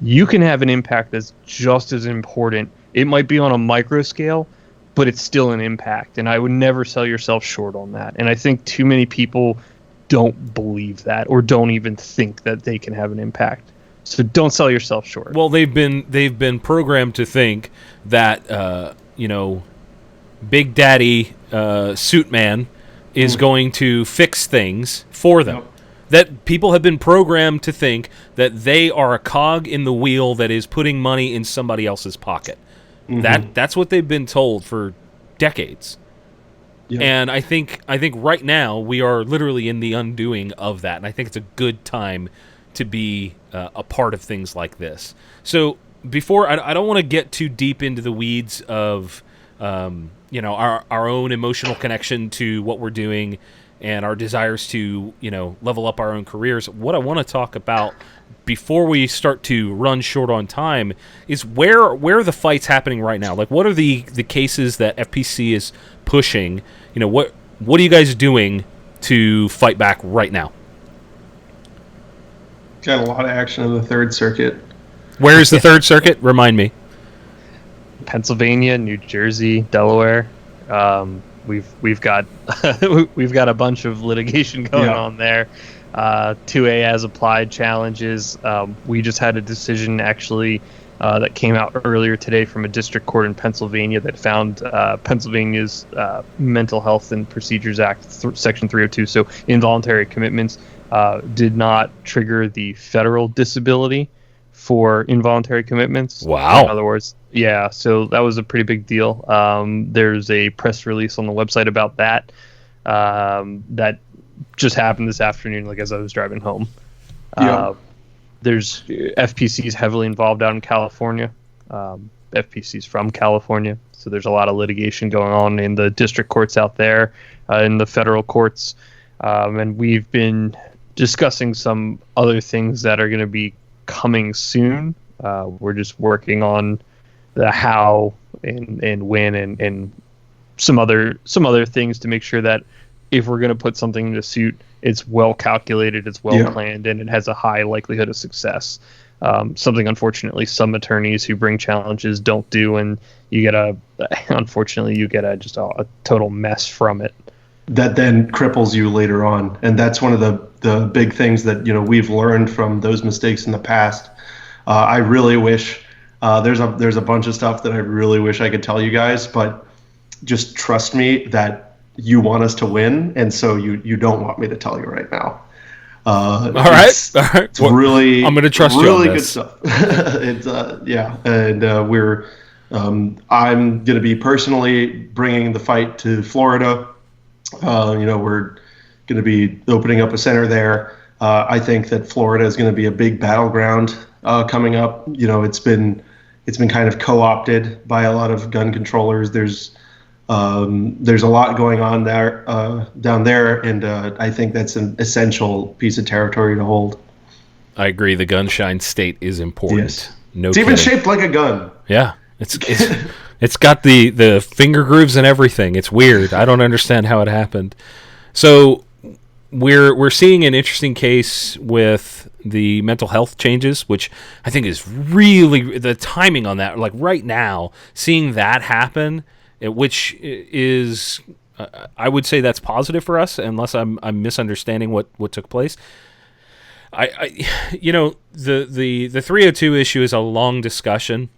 you can have an impact that's just as important. It might be on a micro scale, but it's still an impact. And I would never sell yourself short on that. And I think too many people don't believe that, or don't even think that they can have an impact. So don't sell yourself short. Well, they've been programmed to think that Big Daddy Suit Man is going to fix things for them. That people have been programmed to think that they are a cog in the wheel that is putting money in somebody else's pocket. That's what they've been told for decades. Yep. And I think right now we are literally in the undoing of that, and I think it's a good time to be a part of things like this. So before, I don't want to get too deep into the weeds of our own emotional connection to what we're doing and our desires to level up our own careers. What I want to talk about before we start to run short on time is where are the fights happening right now? Like, what are the cases that FPC is pushing? What are you guys doing to fight back right now? Got a lot of action in the Third Circuit. Where is the Third Circuit? Remind me. Pennsylvania, New Jersey, Delaware. We've got we've got a bunch of litigation going on there. 2A as applied challenges. We just had a decision actually that came out earlier today from a district court in Pennsylvania that found Pennsylvania's Mental Health and Procedures Act, Section 302, so involuntary commitments, did not trigger the federal disability for involuntary commitments. Wow. In other words, yeah, so that was a pretty big deal. There's a press release on the website about that that just happened this afternoon, like as I was driving home. There's FPC's heavily involved out in California. FPC's from California, so there's a lot of litigation going on in the district courts out there, in the federal courts, and we've been discussing some other things that are going to be coming soon. We're just working on the how and when and some other things to make sure that if we're going to put something into suit, it's well calculated, it's well planned, and it has a high likelihood of success. Something, unfortunately, some attorneys who bring challenges don't do, and you get a total mess from it. That then cripples you later on, and that's one of the big things that we've learned from those mistakes in the past. I really wish there's a bunch of stuff that I really wish I could tell you guys, but just trust me that you want us to win, and so you don't want me to tell you right now. All right. It's really, I'm going to trust really you on good this. stuff. It's and we're I'm going to be personally bringing the fight to Florida. We're going to be opening up a center there. I think that Florida is going to be a big battleground coming up. It's been kind of co-opted by a lot of gun controllers. There's a lot going on there down there, and I think that's an essential piece of territory to hold. I agree. The gunshine state is important. Yes. No, it's kidding. even shaped like a gun. Yeah, it's got the finger grooves and everything. It's weird. I don't understand how it happened. So we're seeing an interesting case with the mental health changes, which I think is really the timing on that. Like right now, seeing that happen, which is, I would say that's positive for us, unless I'm misunderstanding what took place. The 302 issue is a long discussion,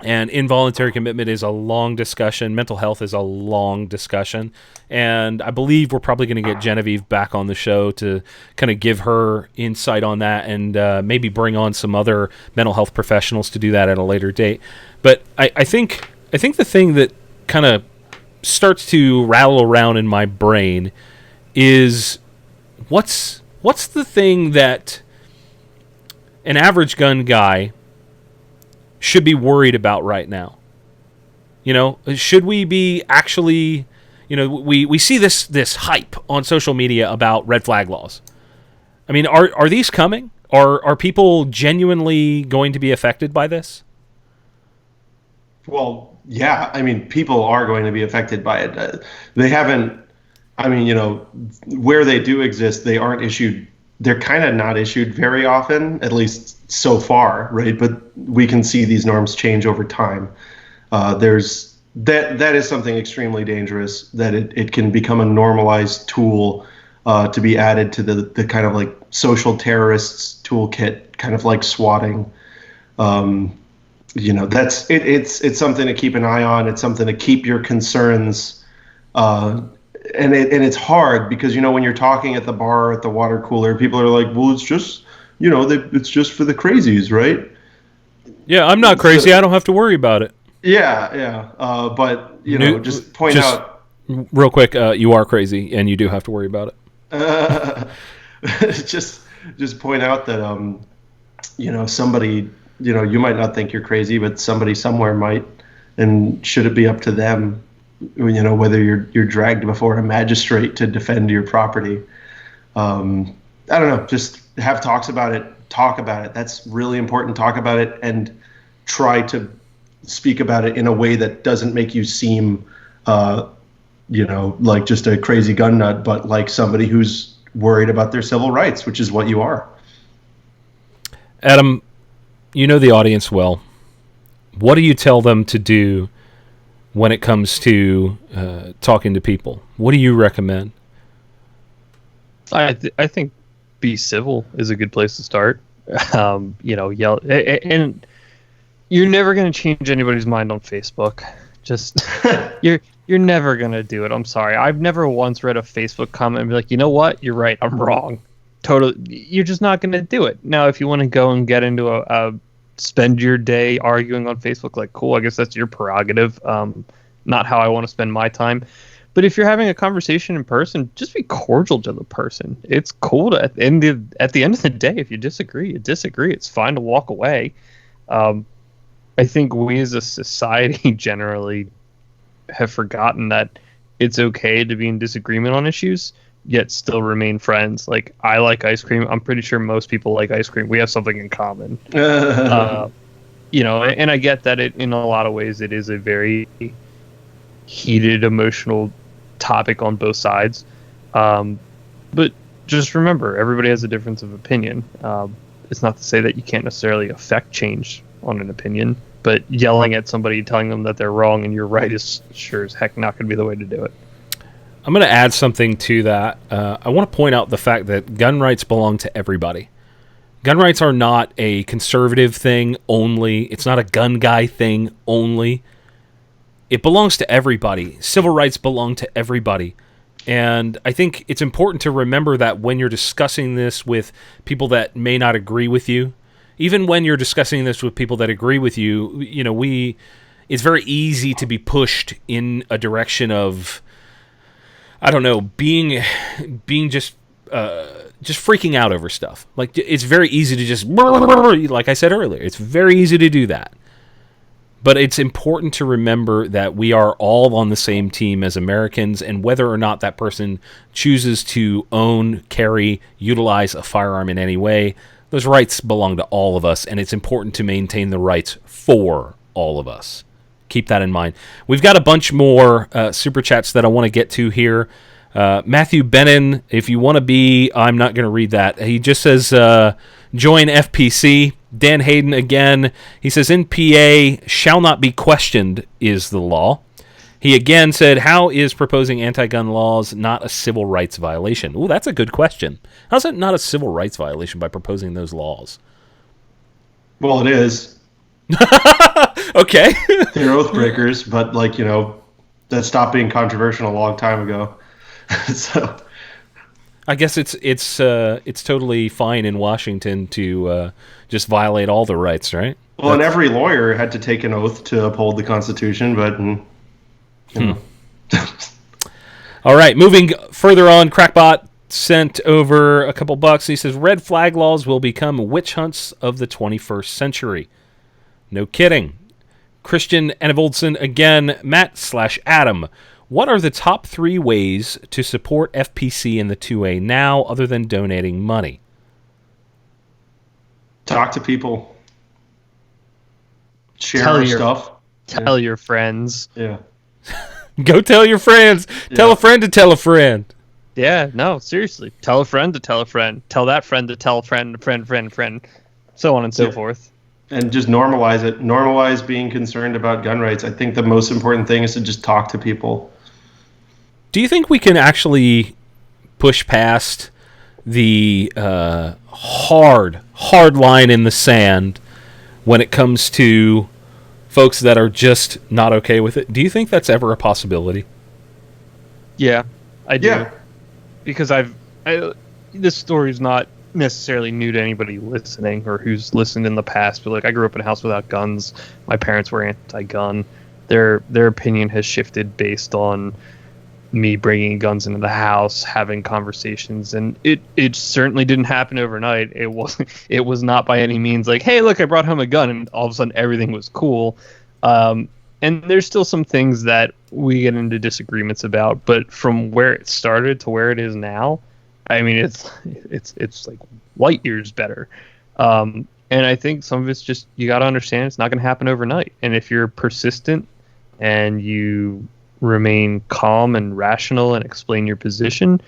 and involuntary commitment is a long discussion. Mental health is a long discussion, and I believe we're probably going to get Genevieve back on the show to kind of give her insight on that, and maybe bring on some other mental health professionals to do that at a later date. But I think the thing that kind of starts to rattle around in my brain is what's what's the thing that an average gun guy should be worried about right now? Should we be actually, we see this hype on social media about red flag laws. I mean, are these coming? Are people genuinely going to be affected by this? Well, yeah. I mean, people are going to be affected by it. They haven't. I mean, where they do exist, they aren't issued. They're kind of not issued very often, at least so far, right? But we can see these norms change over time. There's that is something extremely dangerous, that it can become a normalized tool to be added to the kind of like social terrorists toolkit, kind of like swatting. That's it's something to keep an eye on. It's something to keep your concerns. And it's hard because, when you're talking at the bar, at the water cooler, people are like, well, it's just, it's just for the crazies, right? Yeah, I'm not crazy. I don't have to worry about it. Yeah. But, just point out. Real quick, you are crazy and you do have to worry about it. Just point out that, somebody, you might not think you're crazy, but somebody somewhere might, and should it be up to them, whether you're dragged before a magistrate to defend your property. I don't know, just have talks about it, talk about it. That's really important. Talk about it and try to speak about it in a way that doesn't make you seem, like just a crazy gun nut, but like somebody who's worried about their civil rights, which is what you are. Adam, you know the audience well. What do you tell them to do when it comes to talking to people? What do you recommend? I think be civil is a good place to start. Yell, and you're never going to change anybody's mind on Facebook. Just you're never going to do it. I'm sorry. I've never once read a Facebook comment and be like, you know what? You're right. I'm wrong. Totally. You're just not going to do it. Now, if you want to go and get into a spend your day arguing on Facebook, like, cool, I guess that's your prerogative. Not how I want to spend my time. But if you're having a conversation in person, just be cordial to the person. It's cool to, at the end of the day, if you disagree, you disagree. It's fine to walk away. I think we as a society generally have forgotten that it's okay to be in disagreement on issues, yet still remain friends. Like, I like ice cream. I'm pretty sure most people like ice cream. We have something in common. And I get that in a lot of ways it is a very heated, emotional topic on both sides. But just remember, everybody has a difference of opinion. It's not to say that you can't necessarily affect change on an opinion, but yelling at somebody, telling them that they're wrong and you're right is sure as heck not going to be the way to do it. I'm going to add something to that. I want to point out the fact that gun rights belong to everybody. Gun rights are not a conservative thing only. It's not a gun guy thing only. It belongs to everybody. Civil rights belong to everybody. And I think it's important to remember that when you're discussing this with people that may not agree with you, even when you're discussing this with people that agree with you, it's very easy to be pushed in a direction of, I don't know, being just freaking out over stuff. Like, it's very easy to just, like I said earlier, it's very easy to do that. But it's important to remember that we are all on the same team as Americans, and whether or not that person chooses to own, carry, utilize a firearm in any way, those rights belong to all of us, and it's important to maintain the rights for all of us. Keep that in mind. We've got a bunch more super chats that I want to get to here. Matthew Bennon, if you want to be, I'm not going to read that. He just says, join FPC. Dan Hayden again, he says, NPA shall not be questioned is the law. He again said, how is proposing anti-gun laws not a civil rights violation? Ooh, that's a good question. How's it not a civil rights violation by proposing those laws? Well, it is. Okay. They're oath breakers, but that stopped being controversial a long time ago. So I guess it's totally fine in Washington to just violate all the rights, right? Well, and every lawyer had to take an oath to uphold the Constitution, but All right, moving further on, Crackbot sent over a couple bucks. He says, red flag laws will become witch hunts of the 21st century. No kidding. Christian Enevoldson again, Matt/Adam. What are the top 3 ways to support FPC in the 2A now other than donating money? Talk to people. Share Tell our your- stuff. Tell your friends. Yeah. Go tell your friends. Yeah. Tell a friend to tell a friend. Yeah, no, seriously. Tell a friend to tell a friend. Tell that friend to tell a friend, friend, so on and so forth. And just normalize it. Normalize being concerned about gun rights. I think the most important thing is to just talk to people. Do you think we can actually push past the hard line in the sand when it comes to folks that are just not okay with it? Do you think that's ever a possibility? Yeah, I do. Yeah. Because this story is not necessarily new to anybody listening or who's listened in the past, but like I grew up in a house without guns. My parents were anti-gun. Their opinion has shifted based on me bringing guns into the house, having conversations, and it certainly didn't happen overnight. It was not by any means like, hey, look, I brought home a gun, and all of a sudden everything was cool. And there's still some things that we get into disagreements about, but from where it started to where it is now, I mean, it's like light years better. And I think some of it's just, you got to understand it's not going to happen overnight. And if you're persistent and you remain calm and rational and explain your position,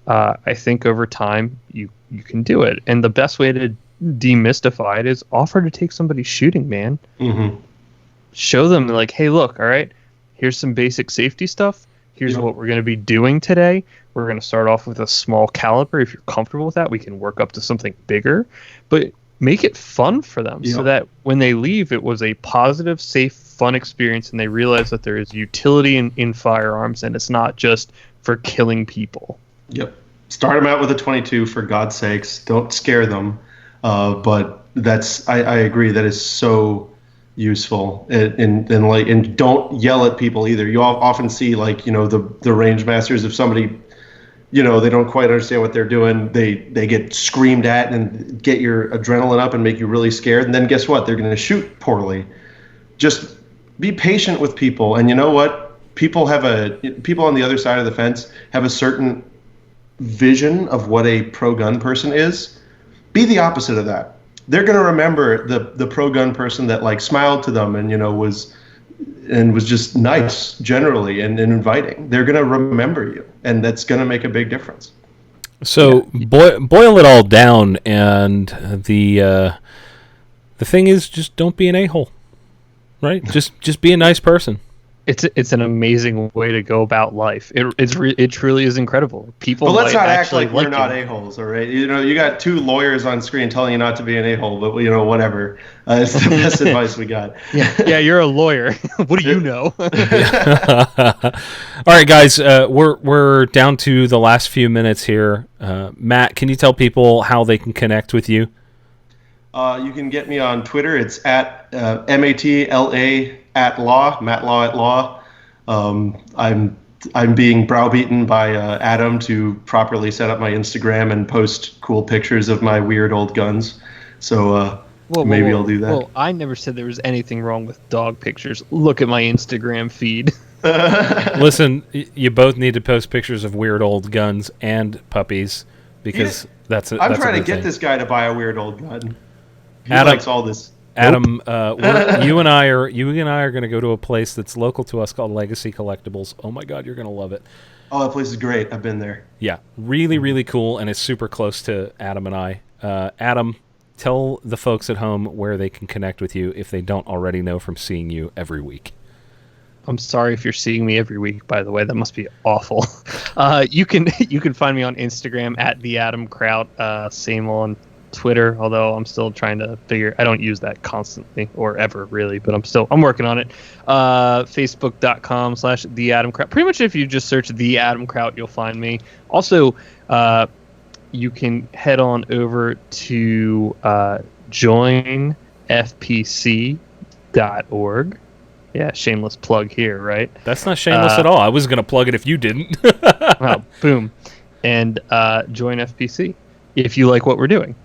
I think over time you can do it. And the best way to demystify it is offer to take somebody shooting, man. Mm-hmm. Show them like, hey, look, all right, here's some basic safety stuff. Here's what we're going to be doing today. We're going to start off with a small caliber. If you're comfortable with that, we can work up to something bigger, but make it fun for them so that when they leave, it was a positive, safe, fun experience, and they realize that there is utility in firearms, and it's not just for killing people. Yep. Start them out with a 22, for God's sakes. Don't scare them. But I agree, that is so useful, and don't yell at people either. You often see, like, the range masters, if somebody, they don't quite understand what they're doing, they get screamed at and get your adrenaline up and make you really scared, and then guess what? They're going to shoot poorly. Just be patient with people, and you know what? People on the other side of the fence have a certain vision of what a pro-gun person is. Be the opposite of that. They're going to remember the pro-gun person that, like, smiled to them and was just nice generally and inviting. They're going to remember you, and that's going to make a big difference. So boil it all down, and the thing is, just don't be an a-hole, right? just be a nice person. It's an amazing way to go about life. It truly is incredible. People, but let's not act like we're not a-holes, all right? You got 2 lawyers on screen telling you not to be an a-hole, but whatever. It's the best advice we got. Yeah, you're a lawyer. What do you know? All right, guys, we're down to the last few minutes here. Matt, can you tell people how they can connect with you? You can get me on Twitter. It's at MATLA at law, Matt Law at law. I'm being browbeaten by Adam to properly set up my Instagram and post cool pictures of my weird old guns. So maybe I'll do that. Well, I never said there was anything wrong with dog pictures. Look at my Instagram feed. Listen, you both need to post pictures of weird old guns and puppies, because that's I'm trying to get thing. this guy to buy a weird old gun. He Adam, likes all this. Adam, you and I are going to go to a place that's local to us called Legacy Collectibles. Oh my God, you're going to love it. Oh, that place is great. I've been there. Yeah, really, really cool, and it's super close to Adam and I. Adam, tell the folks at home where they can connect with you if they don't already know from seeing you every week. I'm sorry if you're seeing me every week, by the way. That must be awful. You can find me on Instagram at the Adam Kraut. Same on Twitter, although I'm still trying to figure. I don't use that constantly or ever really, but I'm working on it. Facebook.com/the Adam Kraut. Pretty much if you just search the Adam Kraut, you'll find me. Also, you can head on over to joinfpc.org. Yeah, shameless plug here, right? That's not shameless at all. I was going to plug it if you didn't. Well, boom. and join FPC if you like what we're doing.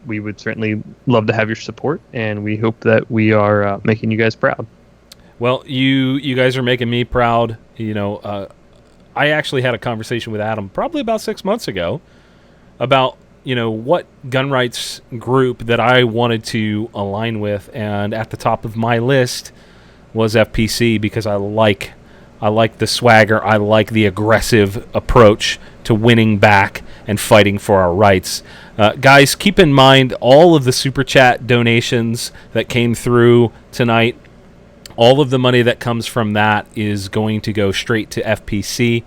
We would certainly love to have your support, and we hope that we are making you guys proud. Well, you guys are making me proud. I actually had a conversation with Adam probably about 6 months ago about what gun rights group that I wanted to align with, and at the top of my list was FPC, because I like the swagger, I like the aggressive approach to winning back and fighting for our rights. Guys, keep in mind all of the super chat donations that came through tonight. All of the money that comes from that is going to go straight to FPC,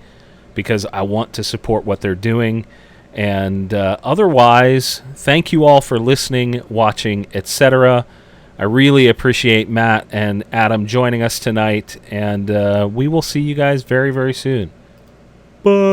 because I want to support what they're doing. And otherwise, thank you all for listening, watching, etc. I really appreciate Matt and Adam joining us tonight, and we will see you guys very, very soon. Bye.